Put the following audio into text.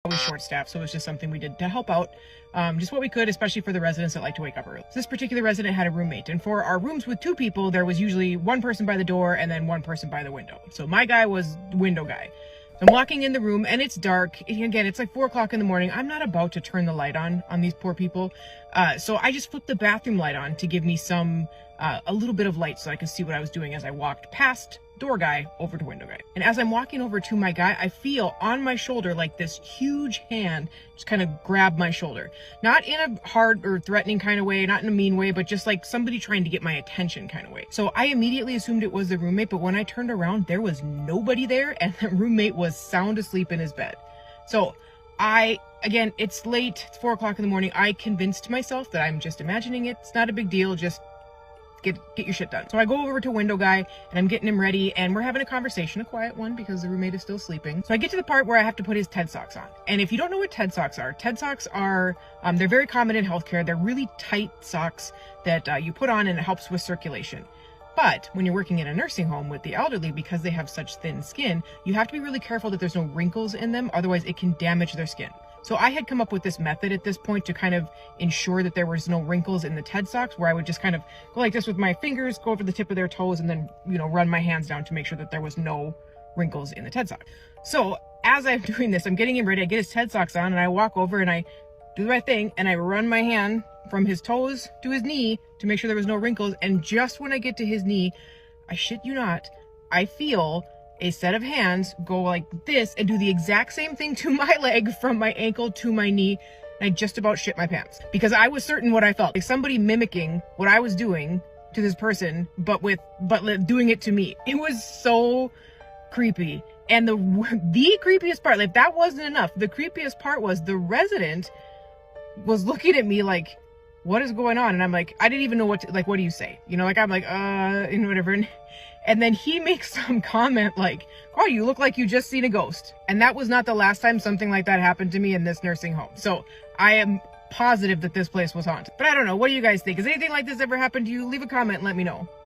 always short staffed, so it was just something we did to help out, just what we could, especially for the residents that like to wake up early. So this particular resident had a roommate, and for our rooms with 2 people, there was usually 1 person by the door and then 1 person by the window. So my guy was window guy. So I'm walking in the room and it's dark. Again, it's like 4 o'clock in the morning. I'm not about to turn the light on these poor people. So I just flipped the bathroom light on to give me a little bit of light so I could see what I was doing as I walked past door guy over to window guy. And as I'm walking over to my guy, I feel on my shoulder like this huge hand just kind of grab my shoulder. Not in a hard or threatening kind of way, not in a mean way, but just like somebody trying to get my attention kind of way. So I immediately assumed it was the roommate, but when I turned around, there was nobody there and the roommate was sound asleep in his bed. So again, it's late, it's 4 o'clock in the morning. I convinced myself that I'm just imagining it. It's not a big deal, just get your shit done. So I go over to window guy and I'm getting him ready and we're having a conversation, a quiet one because the roommate is still sleeping. So I get to the part where I have to put his TED socks on. And if you don't know what TED socks are they're very common in healthcare. They're really tight socks that you put on and it helps with circulation. But when you're working in a nursing home with the elderly, because they have such thin skin, you have to be really careful that there's no wrinkles in them. Otherwise it can damage their skin. So I had come up with this method at this point to kind of ensure that there was no wrinkles in the TED socks, where I would just kind of go like this with my fingers, go over the tip of their toes, and then, run my hands down to make sure that there was no wrinkles in the TED sock. So as I'm doing this, I'm getting him ready. I get his TED socks on and I walk over and I do the right thing and I run my hand from his toes to his knee to make sure there was no wrinkles. And just when I get to his knee, I shit you not, I feel a set of hands go like this and do the exact same thing to my leg from my ankle to my knee. And I just about shit my pants because I was certain what I felt, like somebody mimicking what I was doing to this person, but doing it to me. It was so creepy. And the creepiest part, like that wasn't enough. The creepiest part was the resident was looking at me like, what is going on? And I'm like, I didn't even know what do you say? I'm like, whatever. And then he makes some comment like, oh, you look like you just seen a ghost. And that was not the last time something like that happened to me in this nursing home. So I am positive that this place was haunted. But I don't know. What do you guys think? Has anything like this ever happened to you? Leave a comment and let me know.